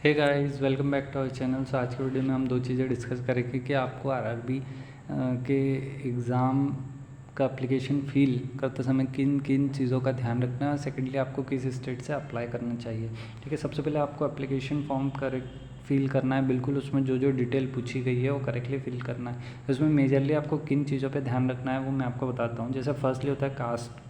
Hey guys, welcome back to our channel. So आज की video में हम दो चीज़ें डिस्कस करेंगे कि आपको आरआरबी के एग्ज़ाम का एप्लीकेशन फ़िल करते समय किन किन चीज़ों का ध्यान रखना है और सेकेंडली आपको किस स्टेट से अप्लाई करना चाहिए। ठीक है, सबसे पहले आपको एप्लीकेशन फॉर्म करेक्ट फिल करना है। बिल्कुल उसमें जो जो डिटेल पूछी गई है वो करेक्टली फिल करना है। उसमें मेजरली आपको किन चीज़ों पे ध्यान रखना है वो मैं आपको बताता हूँ। जैसे फर्स्टली होता है कास्ट।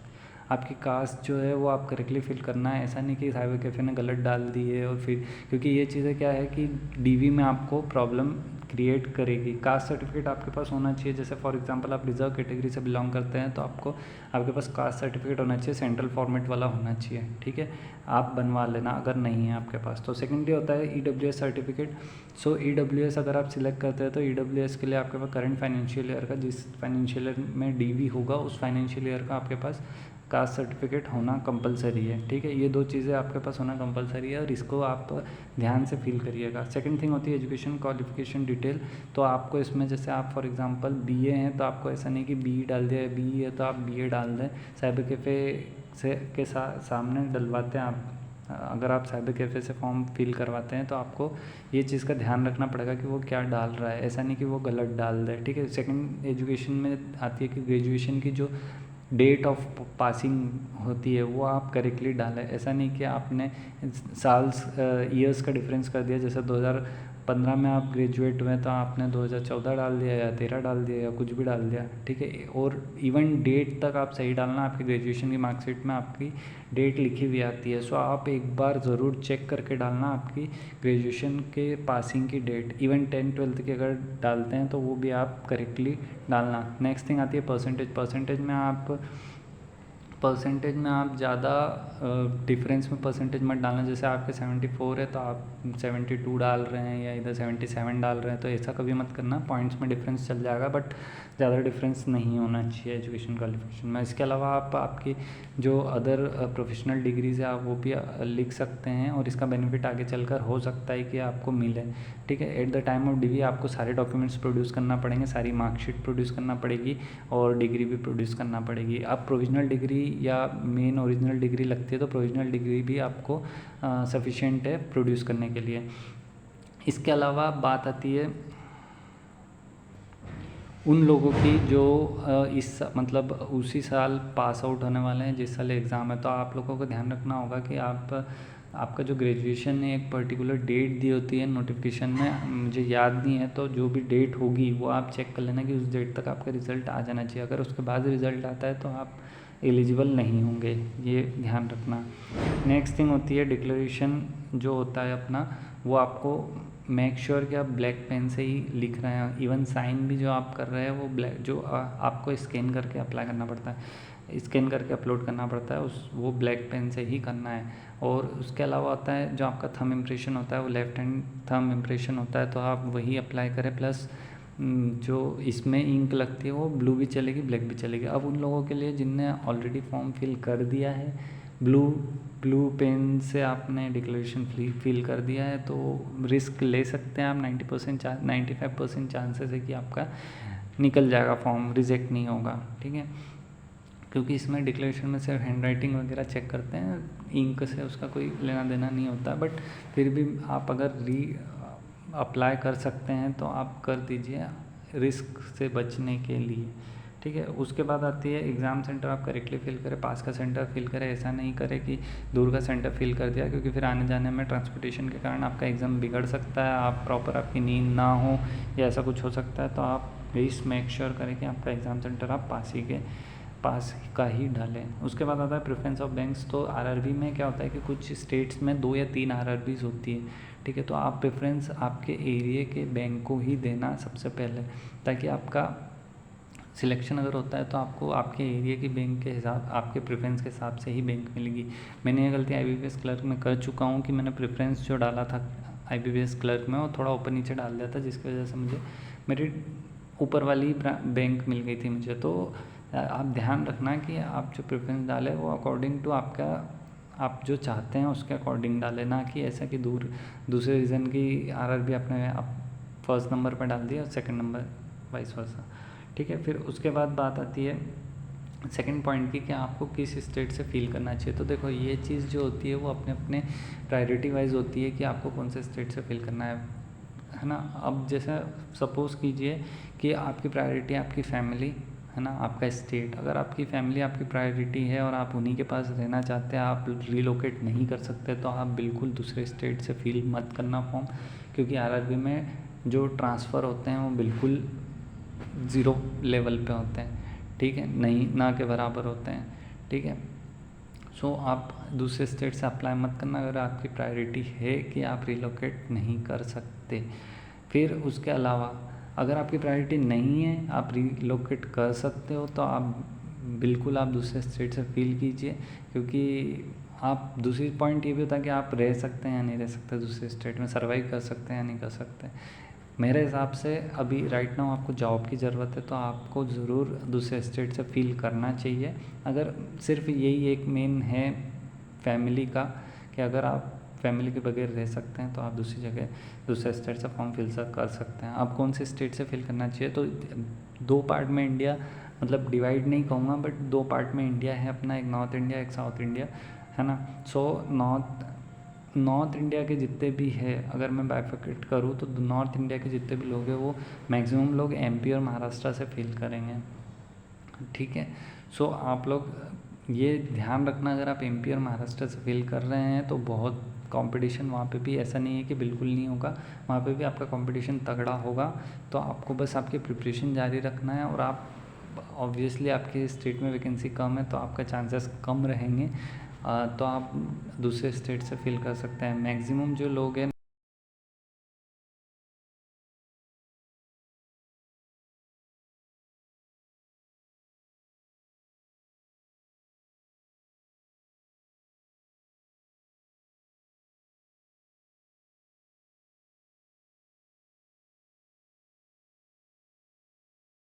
आपकी कास्ट जो है वो आप करेक्टली फिल करना है। ऐसा नहीं कि साइबर कैफ़े ने गलत डाल दी है और फिर, क्योंकि ये चीज़ें क्या है कि डीवी में आपको प्रॉब्लम क्रिएट करेगी। कास्ट सर्टिफिकेट आपके पास होना चाहिए। जैसे फॉर एग्जांपल आप रिजर्व कैटेगरी से बिलोंग करते हैं तो आपके पास कास्ट सर्टिफिकेट होना चाहिए, सेंट्रल फॉर्मेट वाला होना चाहिए। ठीक है, आप बनवा लेना अगर नहीं है आपके पास। तो सेकेंडली होता है ईडब्ल्यूएस सर्टिफिकेट। सो ईडब्ल्यूएस अगर आप सिलेक्ट करते हैं तो ईडब्ल्यूएस के लिए आपके पास करंट फाइनेंशियल ईयर का, जिस फाइनेंशियल ईयर में डीवी होगा उस फाइनेंशियल ईयर का आपके पास कास्ट सर्टिफिकेट होना कंपलसरी है। ठीक है, ये दो चीज़ें आपके पास होना कंपलसरी है और इसको आप ध्यान से फिल करिएगा। सेकंड थिंग होती है एजुकेशन क्वालिफिकेशन डिटेल। तो आपको इसमें जैसे आप फॉर एग्जांपल बीए हैं तो आपको ऐसा नहीं कि बीई डाल दिया, बीई है तो आप बीए डाल दें। साइबर कैफ़े से के सामने डलवाते हैं आप, अगर आप साइबर कैफ़े से फॉर्म फिल करवाते हैं तो आपको ये चीज़ का ध्यान रखना पड़ेगा कि वो क्या डाल रहा है, ऐसा नहीं कि वो गलत डाल दे। ठीक है, सेकंड एजुकेशन में आती है कि ग्रेजुएशन की जो डेट ऑफ पासिंग होती है वो आप करेक्टली डालें। ऐसा नहीं कि आपने साल्स ईयर्स का डिफरेंस कर दिया। जैसे 2015 में आप ग्रेजुएट हुए तो आपने 2014 डाल दिया या 13 डाल दिया या कुछ भी डाल दिया। ठीक है, और इवन डेट तक आप सही डालना। आपकी ग्रेजुएशन की मार्कशीट में आपकी डेट लिखी हुई आती है। सो आप एक बार ज़रूर चेक करके डालना आपकी ग्रेजुएशन के पासिंग की डेट। इवन 10-12 की अगर डालते हैं तो वो भी आप करेक्टली डालना। नेक्स्ट थिंग आती है परसेंटेज। परसेंटेज में आप ज़्यादा डिफरेंस में परसेंटेज मत डालना। जैसे आपके 74 है तो आप 72 डाल रहे हैं या इधर 77 डाल रहे हैं, तो ऐसा कभी मत करना। पॉइंट्स में डिफरेंस चल जाएगा बट ज़्यादा डिफरेंस नहीं होना चाहिए एजुकेशन क्वालिफिकेशन में। इसके अलावा आप आपकी जो अदर प्रोफेशनल डिग्रीज है आप वो भी लिख सकते हैं और इसका बेनिफिट आगे चलकर हो सकता है कि आपको मिले। ठीक है, at the time of degree आपको सारे डॉक्यूमेंट्स प्रोड्यूस करना पड़ेंगे, सारी मार्कशीट प्रोड्यूस करना पड़ेगी और डिग्री भी प्रोड्यूस करना पड़ेगी। अब प्रोविजनल डिग्री या मेन ओरिजिनल डिग्री लगती है तो प्रोविजनल डिग्री भी आपको सफिशिएंट है प्रोड्यूस करने के लिए। इसके अलावा बात आती है उन लोगों की जो इस मतलब उसी साल पास आउट होने वाले हैं जिस साल एग्ज़ाम है। तो आप लोगों को ध्यान रखना होगा कि आपका जो ग्रेजुएशन ने एक पर्टिकुलर डेट दी होती है नोटिफिकेशन में, मुझे याद नहीं है, तो जो भी डेट होगी वो आप चेक कर लेना कि उस डेट तक आपका रिज़ल्ट आ जाना चाहिए। अगर उसके बाद रिज़ल्ट आता है तो आप एलिजिबल नहीं होंगे, ये ध्यान रखना। नेक्स्ट थिंग होती है डिक्लेरेशन जो होता है अपना, वो आपको मेक श्योर कि आप ब्लैक पेन से ही लिख रहे हैं। इवन साइन भी जो आप कर रहे हैं वो ब्लैक, जो आपको स्कैन करके अप्लाई करना पड़ता है, स्कैन करके अपलोड करना पड़ता है, वो ब्लैक पेन से ही करना है। और उसके अलावा होता है जो आपका थंब इम्प्रेशन होता है वो लेफ्ट हैंड थंब इम्प्रेशन होता है, तो आप वही अप्लाई करें। प्लस जो इसमें इंक लगती है वो ब्लू भी चलेगी ब्लैक भी चलेगी। अब उन लोगों के लिए जिनने ऑलरेडी फॉर्म फिल कर दिया है, ब्लू पेन से आपने डिक्लेरेशन फिल कर दिया है, तो रिस्क ले सकते हैं आप। 95% चांसेस है कि आपका निकल जाएगा फॉर्म, रिजेक्ट नहीं होगा। ठीक है, क्योंकि इसमें डिक्लेरेशन में सिर्फ हैंड राइटिंग वगैरह चेक करते हैं, इंक से उसका कोई लेना देना नहीं होता। बट फिर भी आप अगर अप्लाई कर सकते हैं तो आप कर दीजिए रिस्क से बचने के लिए। ठीक है, उसके बाद आती है एग्ज़ाम सेंटर। आप करेक्टली फिल करें, पास का सेंटर फिल करें। ऐसा नहीं करें कि दूर का सेंटर फिल कर दिया, क्योंकि फिर आने जाने में ट्रांसपोर्टेशन के कारण आपका एग्ज़ाम बिगड़ सकता है, आप प्रॉपर आपकी नींद ना हो या ऐसा कुछ हो सकता है। तो आप प्लीज़ मेक श्योर करें कि आपका एग्ज़ाम सेंटर आप पास का ही डालें। उसके बाद आता है प्रेफरेंस ऑफ बैंक्स। तो आरआरबी में क्या होता है कि कुछ स्टेट्स में 2 या 3 आरआरबीज होती है। ठीक है, तो आप प्रेफरेंस आपके एरिया के बैंक को ही देना सबसे पहले, ताकि आपका सिलेक्शन अगर होता है तो आपको आपके एरिया की बैंक के हिसाब, आपके प्रेफरेंस के हिसाब से ही बैंक मिलेगी। मैंने ये गलती IBPS क्लर्क में कर चुका हूँ कि मैंने प्रेफरेंस जो डाला था IBPS क्लर्क में वो थोड़ा ऊपर नीचे डाल दिया था, जिसकी वजह से मुझे मेरी ऊपर वाली बैंक मिल गई थी मुझे। तो आप ध्यान रखना कि आप जो प्रेफरेंस डालें वो अकॉर्डिंग टू आपका, आप जो चाहते हैं उसके अकॉर्डिंग डालें, ना कि ऐसा कि दूसरे रीज़न की आरआरबी आपने आप फर्स्ट नंबर पर डाल दिया और सेकंड नंबर वाइस वर्सा। ठीक है, फिर उसके बाद बात आती है सेकंड पॉइंट की कि आपको किस स्टेट से फ़ील करना चाहिए। तो देखो ये चीज़ जो होती है वो अपने अपने प्रायोरिटी वाइज होती है कि आपको कौन से स्टेट से फ़ील करना है ना। अब जैसा सपोज़ कीजिए कि आपकी प्रायोरिटी आपकी फैमिली है ना, आपका स्टेट। अगर आपकी फैमिली आपकी प्रायोरिटी है और आप उन्हीं के पास रहना चाहते हैं, आप रिलोकेट नहीं कर सकते, तो आप बिल्कुल दूसरे स्टेट से फ़ील मत करना फॉर्म, क्योंकि आरआरबी में जो ट्रांसफ़र होते हैं वो बिल्कुल ज़ीरो लेवल पे होते हैं, ठीक है, नहीं ना के बराबर होते हैं, ठीक है। सो आप दूसरे स्टेट से अप्लाई मत करना अगर आपकी प्रायोरिटी है कि आप रिलोकेट नहीं कर सकते। फिर उसके अलावा अगर आपकी प्रायोरिटी नहीं है, आप रिलोकेट कर सकते हो, तो आप बिल्कुल आप दूसरे स्टेट से फ़ील कीजिए, क्योंकि आप दूसरी पॉइंट ये भी होता है कि आप रह सकते हैं या नहीं रह सकते दूसरे स्टेट में, सर्वाइव कर सकते हैं या नहीं कर सकते। मेरे हिसाब से अभी राइट नाउ आपको जॉब की ज़रूरत है, तो आपको ज़रूर दूसरे स्टेट से फ़ील करना चाहिए। अगर सिर्फ यही एक मेन है फैमिली का कि अगर आप फैमिली के बगैर रह सकते हैं तो आप दूसरी जगह दूसरे स्टेट से फॉर्म फिल कर सकते हैं। आप कौन से स्टेट से फिल करना चाहिए, तो दो पार्ट में इंडिया, मतलब डिवाइड नहीं कहूँगा बट दो पार्ट में इंडिया है अपना, एक नॉर्थ इंडिया एक साउथ इंडिया, है ना। सो नॉर्थ इंडिया के जितने भी है, अगर मैं बाइफरकेट करूँ तो नॉर्थ इंडिया के जितने भी लोग हैं वो मैक्सिमम लोग एमपी और महाराष्ट्र से फील करेंगे, ठीक है। सो आप लोग ये ध्यान रखना, अगर आप एमपी और महाराष्ट्र से फील कर रहे हैं तो बहुत कंपटीशन वहाँ पे भी, ऐसा नहीं है कि बिल्कुल नहीं होगा, वहाँ पे भी आपका कंपटीशन तगड़ा होगा। तो आपको बस आपकी प्रिपरेशन जारी रखना है, और आप ऑब्वियसली आपके स्टेट में वैकेंसी कम है तो आपका चांसेस कम रहेंगे, तो आप दूसरे स्टेट से फिल कर सकते हैं। मैक्सिमम जो लोग हैं